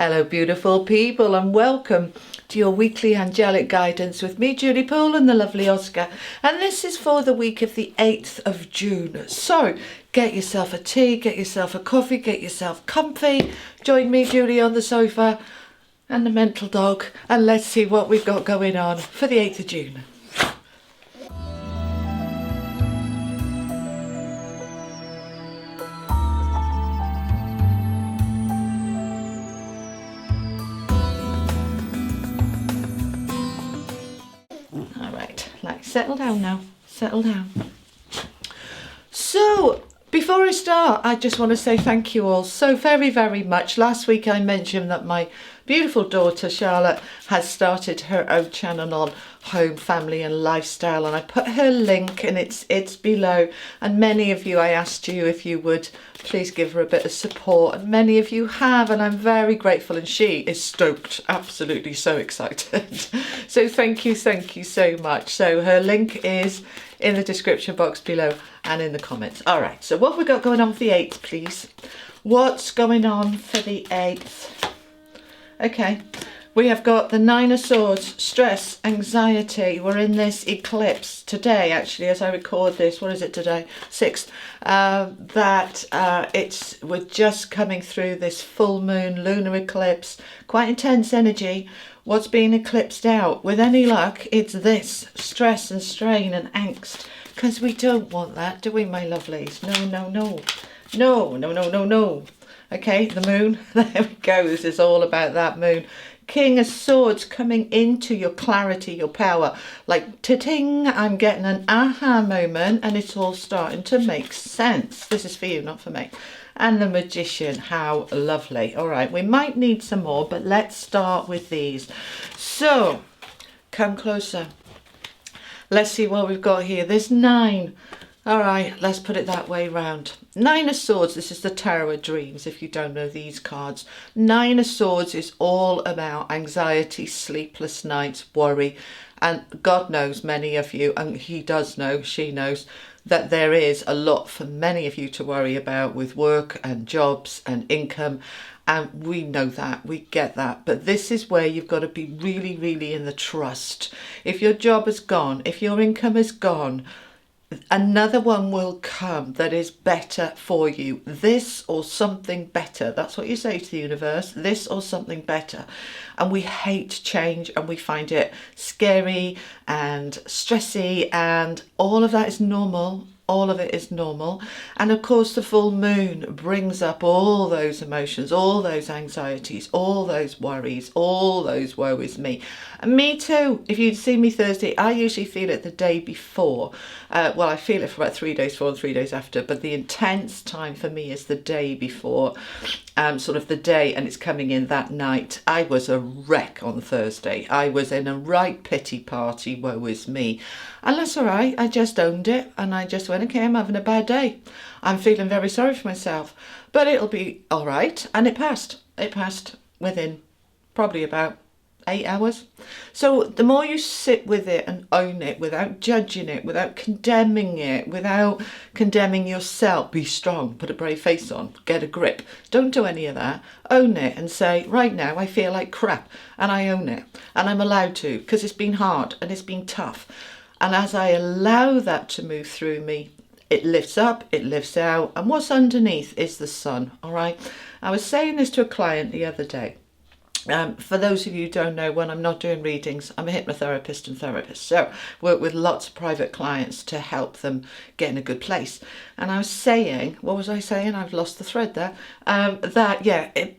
Hello beautiful people, and welcome to your weekly angelic guidance with me, Judy Poole, and the lovely Oscar. And this is for the week of the 8th of June. So get yourself a tea, get yourself a coffee, get yourself comfy. Join me, Judy, on the sofa and the mental dog, and let's see what we've got going on for the 8th of June. Settle down now, settle down. So before I start, I just want to say thank you all so very, very much. Last week I mentioned that my beautiful daughter Charlotte has started her own channel on home, family and lifestyle, and I put her link, and it's below. And many of you, I asked you if you would please give her a bit of support, and many of you have, and I'm very grateful, and she is stoked, absolutely so excited. So thank you so much. So her link is in the description box below and in the comments. All right, so what have we got going on for the 8th, please? What's going on for the 8th? Okay, we have got the 9 of Swords, stress, anxiety. We're in this eclipse today, actually, as I record this. What is it today? 6th. We're just coming through this full moon lunar eclipse. Quite intense energy. What's being eclipsed out? With any luck, it's this stress and strain and angst. Because we don't want that, do we, my lovelies? No, no, no. No, no, no, no, no. Okay, the moon, there we go. This is all about that moon. King of Swords coming into your clarity, your power. Like, ta-ting, I'm getting an aha moment, and it's all starting to make sense. This is for you, not for me. And the Magician, how lovely. All right, we might need some more, but let's start with these. So, come closer. Let's see what we've got here. There's 9. All right, let's put it that way round. 9 of Swords, this is the Tarot of Dreams, if you don't know these cards. 9 of Swords is all about anxiety, sleepless nights, worry. And God knows many of you, and he does know, she knows, that there is a lot for many of you to worry about with work and jobs and income. And we know that, we get that. But this is where you've got to be really, really in the trust. If your job is gone, if your income is gone, another one will come that is better for you. This or something better. That's what you say to the universe. This or something better. And we hate change, and we find it scary and stressy, and all of that is normal. All of it is normal. And of course the full moon brings up all those emotions, all those anxieties, all those worries, all those woe is me. And me too. If you'd seen me Thursday, I usually feel it the day before. Well, I feel it for about 3 days before and 3 days after, but the intense time for me is the day before, sort of the day, and it's coming in that night. I was a wreck on Thursday. I was in a right pity party, woe is me. And that's all right. I just owned it, and I just went, okay, I'm having a bad day. I'm feeling very sorry for myself, but it'll be all right. And it passed. It passed within probably about 8 hours. So the more you sit with it and own it without judging it, without condemning it, without condemning yourself, be strong, put a brave face on, get a grip. Don't do any of that. Own it and say, right now I feel like crap, and I own it, and I'm allowed to, because it's been hard and it's been tough. And as I allow that to move through me, it lifts up, it lifts out, and what's underneath is the sun. All right. I was saying this to a client the other day. For those of you who don't know, when I'm not doing readings, I'm a hypnotherapist and therapist. So work with lots of private clients to help them get in a good place. And I was saying, what was I saying? I've lost the thread there.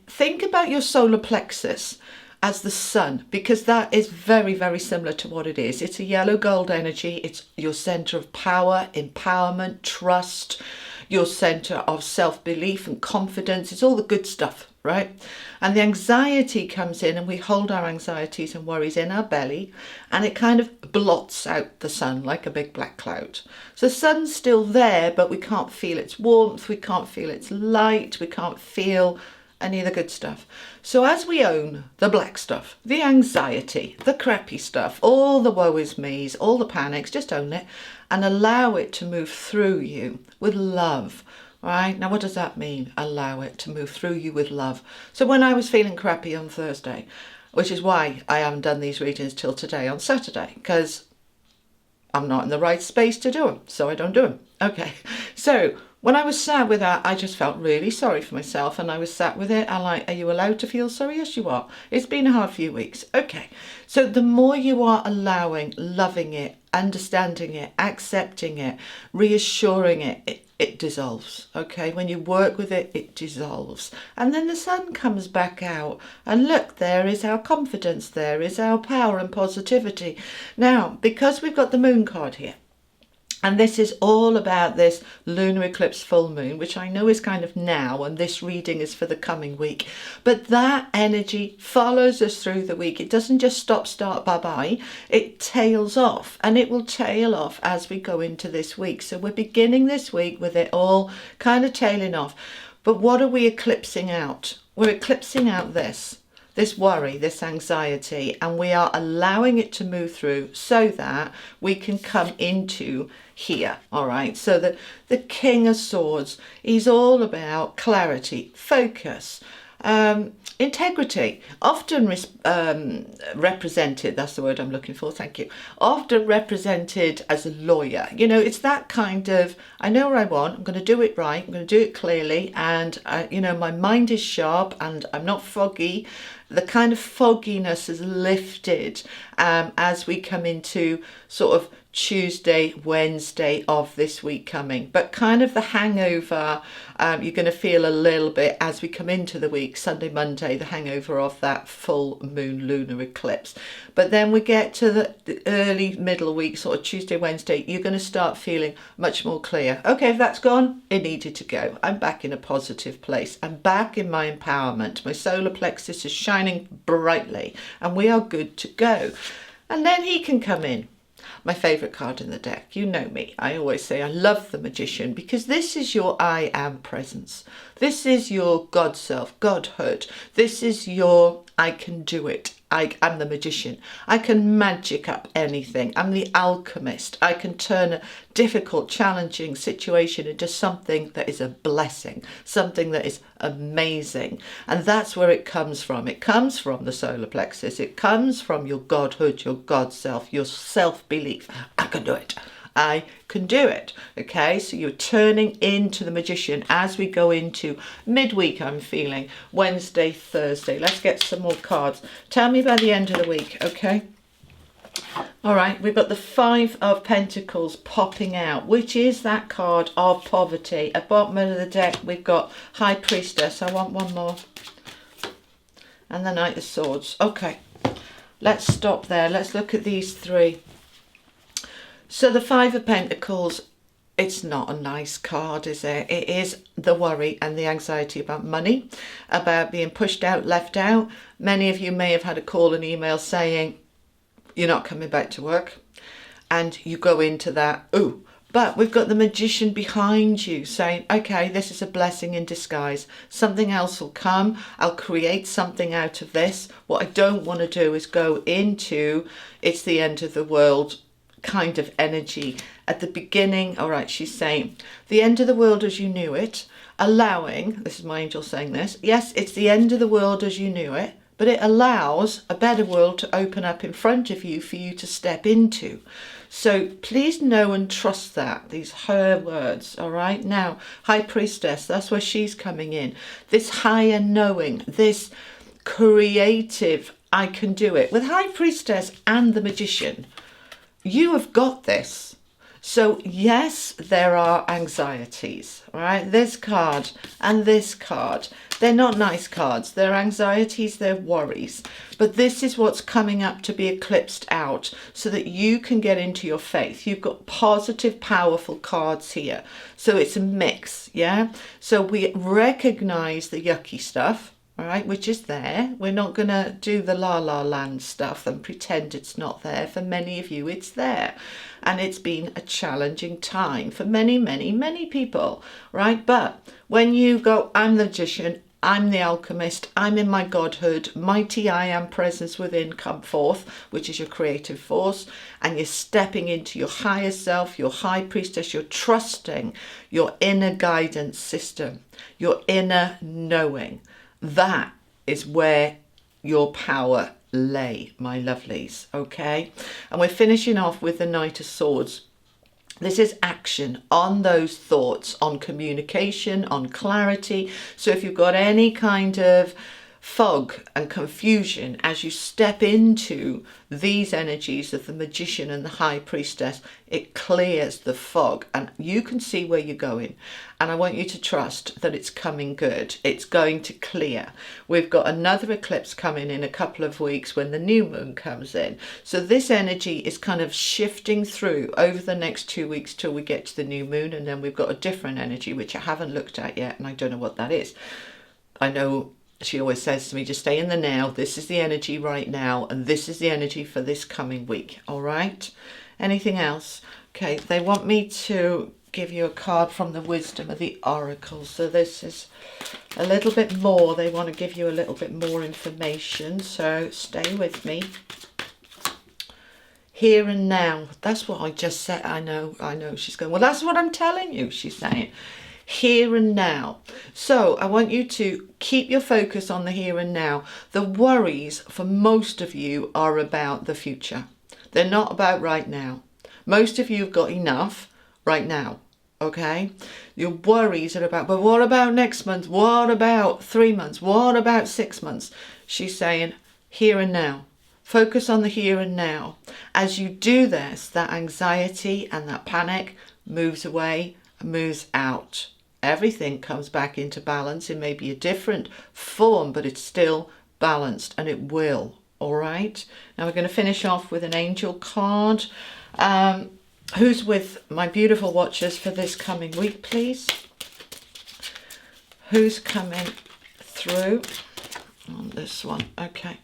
Think about your solar plexus as the sun, because that is very, very similar to what it is. It's a yellow gold energy. It's your center of power, empowerment, trust, your center of self-belief and confidence. It's all the good stuff, right? And the anxiety comes in, and we hold our anxieties and worries in our belly, and it kind of blots out the sun like a big black cloud. So the sun's still there, but we can't feel its warmth, we can't feel its light, we can't feel any of the good stuff. So as we own the black stuff, the anxiety, the crappy stuff, all the woe is me's, all the panics, just own it and allow it to move through you with love, All right, now what does that mean? Allow it to move through you with love. So when I was feeling crappy on Thursday, which is why I haven't done these readings till today on Saturday, because I'm not in the right space to do them, so I don't do them. Okay, so when I was sat with that, I just felt really sorry for myself, and I was sat with it. I'm like, are you allowed to feel sorry? Yes, you are. It's been a hard few weeks. Okay, so the more you are allowing, loving it, understanding it, accepting it, reassuring it, it dissolves. Okay, when you work with it, it dissolves, and then the sun comes back out, and look, there is our confidence, there is our power and positivity. Now, because we've got the moon card here, and this is all about this lunar eclipse full moon, which I know is kind of now, and this reading is for the coming week. But that energy follows us through the week. It doesn't just stop, start, bye-bye. It tails off, and it will tail off as we go into this week. So we're beginning this week with it all kind of tailing off. But what are we eclipsing out? We're eclipsing out this worry, this anxiety, and we are allowing it to move through so that we can come into here. All right, so the King of Swords, he's all about clarity, focus, integrity, often represented, that's the word I'm looking for, thank you, often represented as a lawyer. You know, it's that kind of, I know what I want, I'm going to do it right, I'm going to do it clearly, and you know, my mind is sharp and I'm not foggy. The kind of fogginess is lifted as we come into sort of Tuesday, Wednesday of this week coming, but kind of the hangover, you're going to feel a little bit as we come into the week, Sunday, Monday, the hangover of that full moon lunar eclipse. But then we get to the early middle week, sort of Tuesday, Wednesday, you're going to start feeling much more clear. Okay, if that's gone, it needed to go. I'm back in a positive place. I'm back in my empowerment. My solar plexus is shining brightly, and we are good to go. And then he can come in. My favourite card in the deck. You know me. I always say I love the Magician, because this is your I am presence. This is your God self, Godhood. This is your I can do it. I'm the Magician. I can magic up anything. I'm the alchemist. I can turn a difficult, challenging situation into something that is a blessing, something that is amazing. And that's where it comes from. It comes from the solar plexus. It comes from your Godhood, your God self, your self-belief. I can do it. I can do it. Okay, so you're turning into the Magician as we go into midweek. I'm feeling Wednesday, Thursday. Let's get some more cards. Tell me about the end of the week. Okay, all right, we've got the Five of Pentacles popping out, which is that card of poverty. At the bottom of the deck we've got High Priestess. I want one more, and the Knight of Swords. Okay, let's stop there. Let's look at these three. So the Five of Pentacles, it's not a nice card, is it? It is the worry and the anxiety about money, about being pushed out, left out. Many of you may have had a call and email saying, you're not coming back to work. And you go into that, ooh. But we've got the Magician behind you saying, okay, this is a blessing in disguise. Something else will come. I'll create something out of this. What I don't want to do is go into, it's the end of the world kind of energy. At the beginning, all right, she's saying the end of the world as you knew it, allowing, this is my angel saying this, yes, it's the end of the world as you knew it, but it allows a better world to open up in front of you for you to step into. So please know and trust that. These her words, all right? Now, High Priestess, that's where she's coming in. This higher knowing, this creative, I can do it. With High Priestess and the Magician, you have got this. So yes, there are anxieties, right? This card and this card, they're not nice cards. They're anxieties, they're worries. But this is what's coming up to be eclipsed out so that you can get into your faith. You've got positive, powerful cards here. So it's a mix, yeah? So we recognize the yucky stuff, all right, which is there. We're not going to do the la la land stuff and pretend it's not there. For many of you, it's there. And it's been a challenging time for many, many, many people, right? But when you go, I'm the Magician, I'm the alchemist. I'm in my godhood. Mighty I am, presence within, come forth, which is your creative force. And you're stepping into your higher self, your high priestess. You're trusting your inner guidance system, your inner knowing. That is where your power lay, my lovelies. Okay. And we're finishing off with the Knight of Swords. This is action on those thoughts, on communication, on clarity. So if you've got any kind of fog and confusion as you step into these energies of the magician and the high priestess, it clears the fog and you can see where you're going. And I want you to trust that it's coming good. It's going to clear. We've got another eclipse coming in a couple of weeks when the new moon comes in. So this energy is kind of shifting through over the next 2 weeks till we get to the new moon. And then we've got a different energy, which I haven't looked at yet. And I don't know what that is. I know she always says to me, just stay in the now. This is the energy right now. And this is the energy for this coming week. All right. Anything else? Okay. They want me to give you a card from the wisdom of the oracle. So this is a little bit more. They want to give you a little bit more information. So stay with me. Here and now. That's what I just said. I know. She's going, well, that's what I'm telling you. She's saying. Here and now. So I want you to keep your focus on the here and now. The worries for most of you are about the future. They're not about right now. Most of you have got enough right now. Okay, your worries are about, but what about next month? What about 3 months? What about 6 months? She's saying here and now. Focus on the here and now. As you do this, that anxiety and that panic moves away, moves out. Everything comes back into balance. It may be a different form, but it's still balanced, and it will. All right. Now we're going to finish off with an angel card. Who's with my beautiful watchers for this coming week, please? Who's coming through on this one? Okay.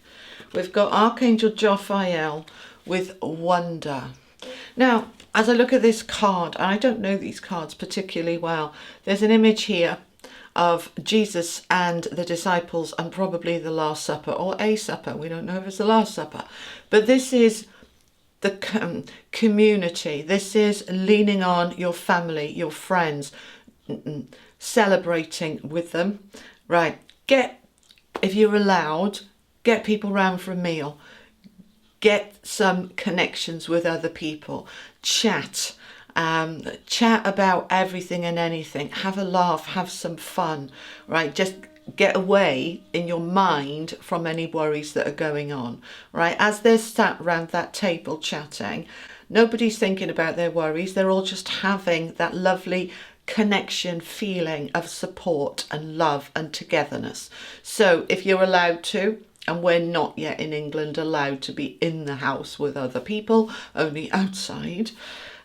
We've got Archangel Jophiel with wonder. Now, as I look at this card, and I don't know these cards particularly well, there's an image here of Jesus and the disciples and probably the Last Supper or a supper. We don't know if it's the Last Supper. But this is the community. This is leaning on your family, your friends, celebrating with them. Right. If you're allowed, get people round for a meal. Get some connections with other people. Chat. Chat about everything and anything. Have a laugh. Have some fun. Right. Just get away in your mind from any worries that are going on. Right. As they're sat around that table chatting, nobody's thinking about their worries. They're all just having that lovely connection feeling of support and love and togetherness. So if you're allowed to, and we're not yet in England allowed to be in the house with other people, only outside.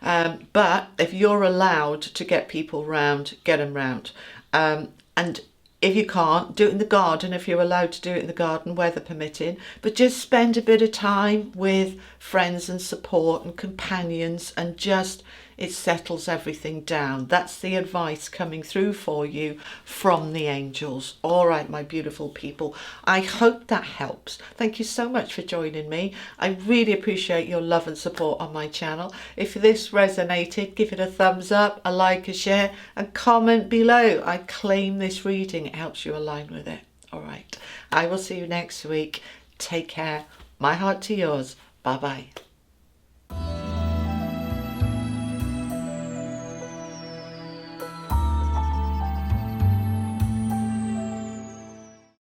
But if you're allowed to get people round, get them round. And if you can't, do it in the garden, if you're allowed to do it in the garden, weather permitting. But just spend a bit of time with friends and support and companions, and just, it settles everything down. That's the advice coming through for you from the angels. All right, my beautiful people. I hope that helps. Thank you so much for joining me. I really appreciate your love and support on my channel. If this resonated, give it a thumbs up, a like, a share, and comment below. I claim this reading. It helps you align with it. All right. I will see you next week. Take care. My heart to yours. Bye-bye.